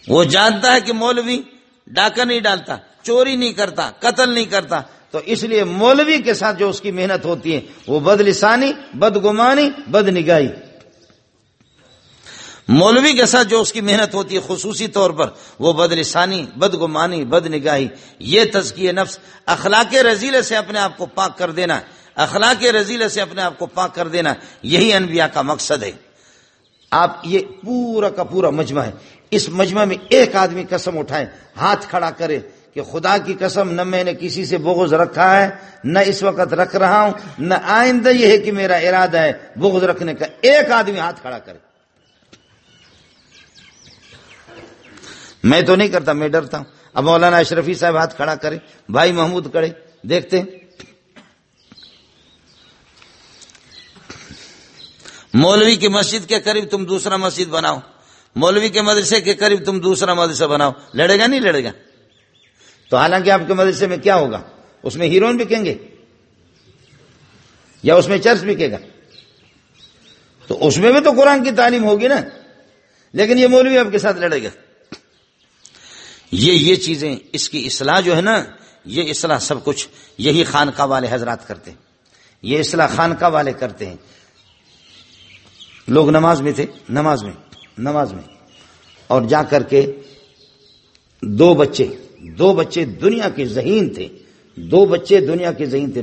Speaker 2: وہ جانتا ہے کہ مولوی ڈاکہ نہیں ڈالتا، چوری نہیں کرتا، قتل نہیں کرتا، تو اس لیے مولوی کے ساتھ جو اس کی محنت ہوتی ہے وہ بدلسانی، بدگمانی، بدنگاہی. مولوی کے ساتھ جو اس کی محنت ہوتی ہے خصوصی طور پر وہ بدلسانی، بدگمانی، بدنگاہی. یہ تزکیہ نفس، اخلاق رذیلہ سے اپنے آپ کو پاک کر دینا. اخلاق رذیلہ سے اپنے آپ کو پاک کر دینا، یہی انبیاء کا مقصد ہے۔ آپ یہ پورا کا پورا مجمع ہے، اس مجمع میں ایک آدمی قسم اٹھائے، ہاتھ کھڑا کرے کہ خدا کی قسم نہ میں نے کسی سے بغض رکھا ہے، نہ اس وقت رکھ رہا ہوں، نہ آئندہ یہ ہے کہ میرا ارادہ ہے بغض رکھنے کا۔ ایک آدمی ہاتھ کھڑا کرے۔ میں تو نہیں کرتا، میں ڈرتا ہوں۔ اب مولانا اشرفی صاحب ہاتھ کھڑا کرے، بھائی محمود کرے، دیکھتے ہیں۔ مولوی کی مسجد کے قریب تم دوسرا مسجد بناؤ، مولوی کے مدرسے کے قریب تم دوسرا مدرسہ بناؤ، لڑے گا نہیں لڑے گا؟ تو حالانکہ آپ کے مدرسے میں کیا ہوگا؟ اس میں ہیروئن بکیں گے یا اس میں چرس بکے گا؟ تو اس میں بھی تو قرآن کی تعلیم ہوگی نا، لیکن یہ مولوی آپ کے ساتھ لڑے گا۔ یہ چیزیں، اس کی اصلاح جو ہے نا، یہ اصلاح سب کچھ یہی خانقاہ والے حضرات کرتے ہیں، یہ اصلاح خانقاہ والے کرتے ہیں۔ لوگ نماز میں تھے، نماز میں اور جا کر کے دو بچے دنیا کے ذہین تھے،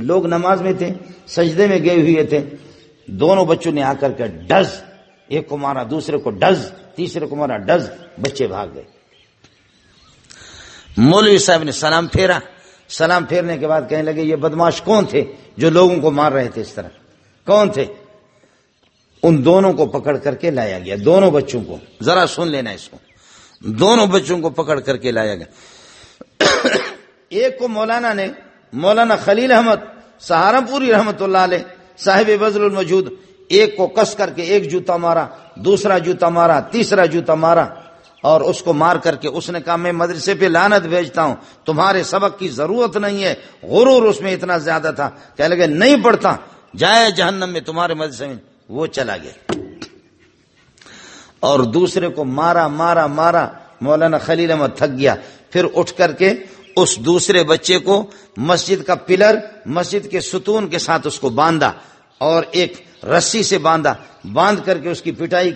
Speaker 2: لوگ نماز میں تھے، سجدے میں گئے ہوئے تھے، دونوں بچوں نے آ کر کے ڈز، ایک کو مارا، دوسرے کو ڈز، تیسرے کو مارا ڈز، بچے بھاگ گئے۔ مولوی صاحب نے سلام پھیرا، سلام پھیرنے کے بعد کہنے لگے یہ بدماش کون تھے جو لوگوں کو مار رہے تھے اس طرح؟ کون تھے؟ ان دونوں کو پکڑ کر کے لایا گیا، دونوں بچوں کو، ذرا سن لینا اس کو، دونوں بچوں کو پکڑ کر کے لایا گیا۔ ایک کو مولانا خلیل احمد سہارنپوری رحمت اللہ علیہ صاحب بذل المجود، ایک کو کس کر کے ایک جوتا مارا، دوسرا جوتا مارا، تیسرا جوتا مارا، اور اس کو مار کر کے اس نے کہا میں مدرسے پہ لعنت بھیجتا ہوں، تمہارے سبق کی ضرورت نہیں ہے۔ غرور اس میں اتنا زیادہ تھا، کہنے لگے نہیں پڑھتا، جائے جہنم میں تمہارے مدرسے میں۔ وہ چلا گیا اور دوسرے کو مارا، مولانا خلیل احمد تھک گیا، پھر اٹھ کر کے اس دوسرے بچے کو مسجد کا پلر، مسجد کے ستون کے ساتھ اس کو باندھا اور ایک رسی سے باندھ کر کے اس کی پٹائی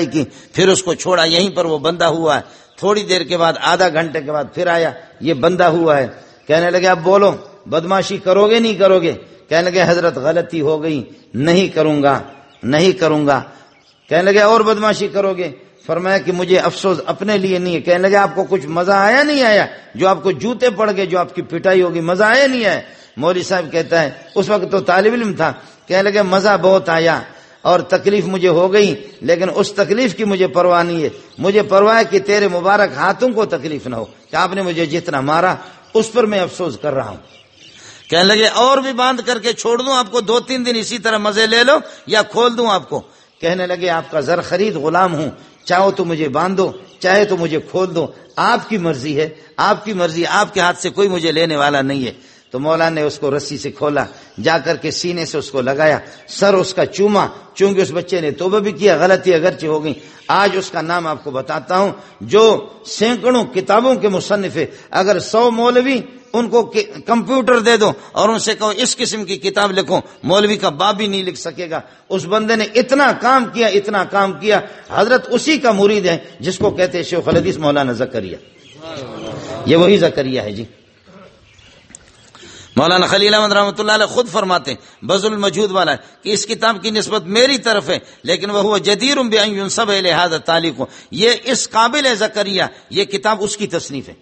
Speaker 2: کی، پھر اس کو چھوڑا، یہیں پر وہ بندھا ہوا ہے۔ تھوڑی دیر کے بعد، آدھا گھنٹے کے بعد پھر آیا، یہ بندھا ہوا ہے۔ کہنے لگے اب بولو، بدماشی کرو گے نہیں کرو گے؟ کہنے لگے حضرت غلطی ہو گئی، نہیں کروں گا۔ کہنے لگے اور بدماشی کرو گے؟ فرمایا کہ مجھے افسوس اپنے لیے نہیں ہے۔ کہنے لگے آپ کو کچھ مزہ آیا نہیں آیا؟ جو آپ کو جوتے پڑ گئے، جو آپ کی پٹائی ہوگی، مزہ آیا نہیں آیا؟ مولوی صاحب کہتا ہے اس وقت تو طالب علم تھا، کہنے لگے مزہ بہت آیا اور تکلیف مجھے ہو گئی، لیکن اس تکلیف کی مجھے پرواہ نہیں ہے، مجھے پرواہ ہے کہ تیرے مبارک ہاتھوں کو تکلیف نہ ہو کہ آپ نے مجھے جتنا مارا اس پر میں افسوس کر رہا ہوں۔ کہنے لگے اور بھی باندھ کر کے چھوڑ دوں آپ کو، 2-3 دن اسی طرح مزے لے لو، یا کھول دوں آپ کو؟ کہنے لگے آپ کا زر خرید غلام ہوں، چاہو تو مجھے باندھو، چاہے تو مجھے کھول دو، آپ کی مرضی ہے، آپ کے ہاتھ سے کوئی مجھے لینے والا نہیں ہے۔ تو مولانا نے اس کو رسی سے کھولا، جا کر کے سینے سے اس کو لگایا، سر اس کا چوما، چونکہ اس بچے نے توبہ بھی کیا، غلطی اگرچہ ہو گئی۔ آج اس کا نام آپ کو بتاتا ہوں، جو سینکڑوں کتابوں کے مصنف ہے، اگر 100 مولوی ان کو کمپیوٹر دے دو اور ان سے کہو اس قسم کی کتاب لکھو، مولوی کا باپ بھی نہیں لکھ سکے گا۔ اس بندے نے اتنا کام کیا، حضرت اسی کا مرید ہے جس کو کہتے ہیں شیخ الحدیث مولانا زکریا، یہ وہی زکریا ہے جی۔ مولانا خلیل احمد رحمۃ اللہ علیہ خود فرماتے ہیں، بذل المجود والا ہے، کہ اس کتاب کی نسبت میری طرف ہے، لیکن وہ جدیر بان ینسب الی ھذا تعلیق، یہ اس قابل ہے زکریا، یہ کتاب اس کی تصنیف ہے۔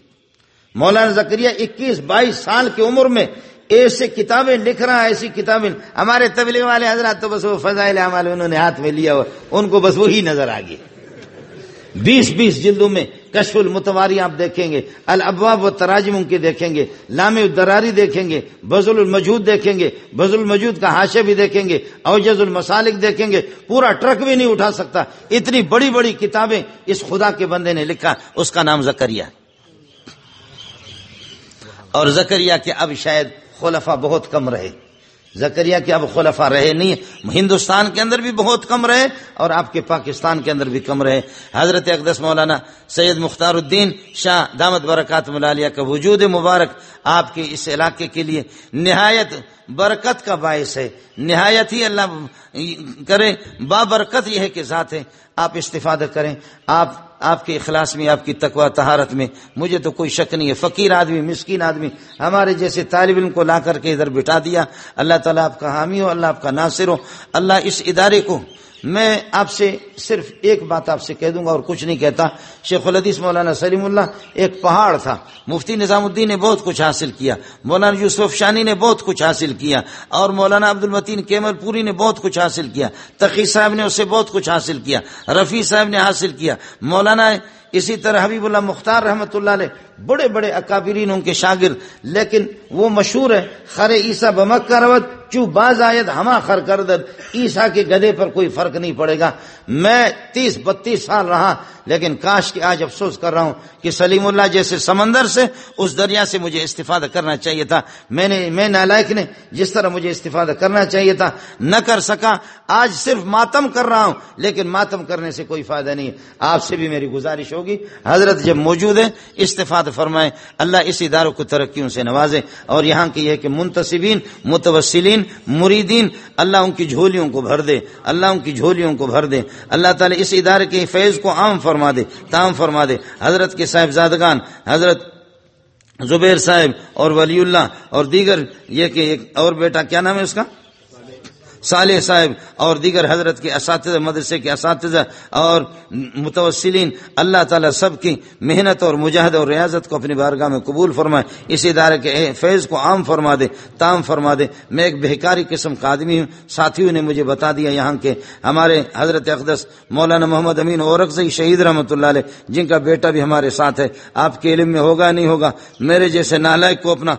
Speaker 2: مولانا زکریا 21-22 سال کی عمر میں ایسے کتابیں لکھ رہا ہے، ایسی کتابیں۔ ہمارے تبلیغ والے حضرات تو بس وہ فضائل اعمال انہوں نے ہاتھ میں لیا ہوا، ان کو بس وہی نظر آ گئی۔ 20 جلدوں میں کشف المتواری آپ دیکھیں گے، الابواب و تراجم کے دیکھیں گے، لامع الدراری دیکھیں گے، بذل المجود دیکھیں گے، بذل المجود کا حاشیہ بھی دیکھیں گے، اوجز المسالک دیکھیں گے، پورا ٹرک بھی نہیں اٹھا سکتا، اتنی بڑی کتابیں اس خدا کے بندے نے لکھا، اس کا نام زکریا۔ اور زکریا کے اب شاید خلفاء بہت کم رہے، زکریا کے اب خلفاء رہے نہیں، ہندوستان کے اندر بھی بہت کم رہے اور آپ کے پاکستان کے اندر بھی کم رہے۔ حضرت اقدس مولانا سید مختار الدین شاہ دامت برکاتہ العالیہ کا وجود مبارک آپ کے اس علاقے کے لیے نہایت برکت کا باعث ہے، نہایت ہی اللہ کرے بابرکت یہ ہے کہ ذات ہے۔ آپ استفادہ کریں، آپ آپ کے اخلاص میں، آپ کی تقوی طہارت میں مجھے تو کوئی شک نہیں ہے. فقیر آدمی، مسکین آدمی ہمارے جیسے طالب علم کو لا کر کے ادھر بٹھا دیا. اللہ تعالیٰ آپ کا حامی ہو، اللہ آپ کا ناصر ہو. اللہ اس ادارے کو، میں آپ سے صرف ایک بات آپ سے کہہ دوں گا اور کچھ نہیں کہتا. شیخ الحدیث مولانا سلیم اللہ ایک پہاڑ تھا. مفتی نظام الدین نے بہت کچھ حاصل کیا، مولانا یوسف شانی نے بہت کچھ حاصل کیا، اور مولانا عبد المتین کیمل پوری نے بہت کچھ حاصل کیا، تقی صاحب نے اس سے بہت کچھ حاصل کیا، رفیع صاحب نے حاصل کیا، مولانا اسی طرح حبیب اللہ مختار رحمۃ اللہ علیہ، بڑے بڑے اکابرین ان کے شاگرد. لیکن وہ مشہور ہے، خر عیسیٰ بمکہ روت چو باز آید ہما خر کردد. عیسیٰ کے گدھے پر کوئی فرق نہیں پڑے گا. میں 30-32 سال رہا، لیکن کاش کہ آج افسوس کر رہا ہوں کہ سلیم اللہ جیسے سمندر سے، اس دریا سے مجھے استفادہ کرنا چاہیے تھا. میں نالائق نے جس طرح مجھے استفادہ کرنا چاہیے تھا نہ کر سکا. آج صرف ماتم کر رہا ہوں، لیکن ماتم کرنے سے کوئی فائدہ نہیں ہے. آپ سے بھی میری گزارش ہوگی، حضرت جب موجود ہیں استفادہ فرمائیں. اللہ اس اداروں کو ترقیوں سے نوازے. اور یہاں کی یہ کہ منتسبین، متوسلین، مریدین، اللہ ان کی جھولیوں کو بھر دے، اللہ ان کی جھولیوں کو بھر دے. اللہ تعالیٰ اس ادارے کے فیض کو عام فرما دے، تام فرما دے. حضرت کے صاحبزادگان حضرت زبیر صاحب اور ولی اللہ اور دیگر، یہ کہ ایک اور بیٹا کیا نام ہے اس کا، صالح صاحب، اور دیگر حضرت کے اساتذہ، مدرسے کے اساتذہ اور متوسلین، اللہ تعالیٰ سب کی محنت اور مجاہدہ اور ریاضت کو اپنی بارگاہ میں قبول فرمائے. اس ادارے کے فیض کو عام فرما دے، تام فرما دے. میں ایک بہکاری قسم کا آدمی ہوں. ساتھیوں نے مجھے بتا دیا یہاں کے ہمارے حضرت اقدس مولانا محمد امین اورکزئی شہید رحمۃ اللہ علیہ، جن کا بیٹا بھی ہمارے ساتھ ہے. آپ کے علم میں ہوگا نہیں ہوگا، میرے جیسے نالائق کو اپنا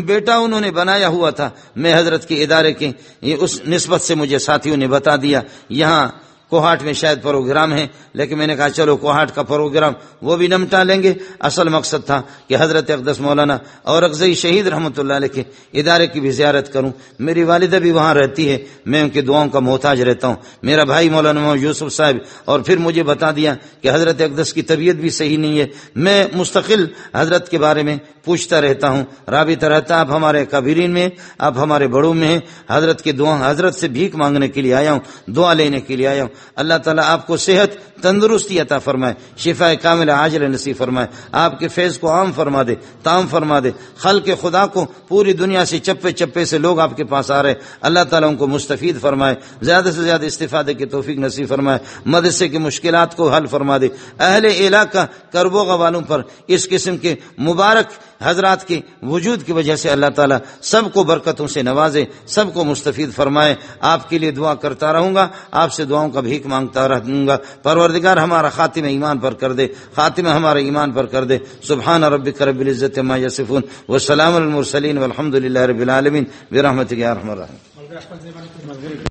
Speaker 2: بیٹا انہوں نے بنایا ہوا تھا. میں حضرت کے ادارے کے یہ اس نسبت سے مجھے ساتھیوں نے بتا دیا. یہاں کوہاٹ میں شاید پروگرام ہے، لیکن میں نے کہا چلو کوہاٹ کا پروگرام وہ بھی نمٹا لیں گے. اصل مقصد تھا کہ حضرت اقدس مولانا اورکزئی شہید رحمۃ اللہ علیہ کے ادارے کی بھی زیارت کروں. میری والدہ بھی وہاں رہتی ہے، میں ان کی دعاؤں کا محتاج رہتا ہوں. میرا بھائی مولانا یوسف صاحب، اور پھر مجھے بتا دیا کہ حضرت اقدس کی طبیعت بھی صحیح نہیں ہے. میں مستقل حضرت کے بارے میں پوچھتا رہتا ہوں، رابطہ رہتا. آپ ہمارے کابرین میں، آپ ہمارے بڑوں میں ہیں. حضرت کی دعا، حضرت سے بھیک مانگنے کے لیے آیا ہوں، دعا لینے کے لیے آیا ہوں. اللہ تعالیٰ آپ کو صحت، تندرستی عطا فرمائے، شفا کاملہ عاجلہ نصیب فرمائے. آپ کے فیض کو عام فرما دے، تام فرما دے. خلق خدا کو پوری دنیا سے چپے چپے سے لوگ آپ کے پاس آ رہے، اللہ تعالیٰ ان کو مستفید فرمائے، زیادہ سے زیادہ استفادے کی توفیق نصیب فرمائے. مدرسے کی مشکلات کو حل فرما دے. اہل علاقہ کربو والوں پر اس قسم کے مبارک حضرات کے وجود کی وجہ سے اللہ تعالیٰ سب کو برکتوں سے نوازے، سب کو مستفید فرمائے. آپ کے لیے دعا کرتا رہوں گا، آپ سے دعاؤں کا بھیک مانگتا رہوں گا. پروردگار ہمارا خاتمہ ایمان پر کر دے، خاتمہ ہمارا ایمان پر کر دے. سبحان ربک رب العزت عما یصفون وسلام علی المرسلین والحمد للہ رب العالمین برحمتک یا ارحم الراحمین.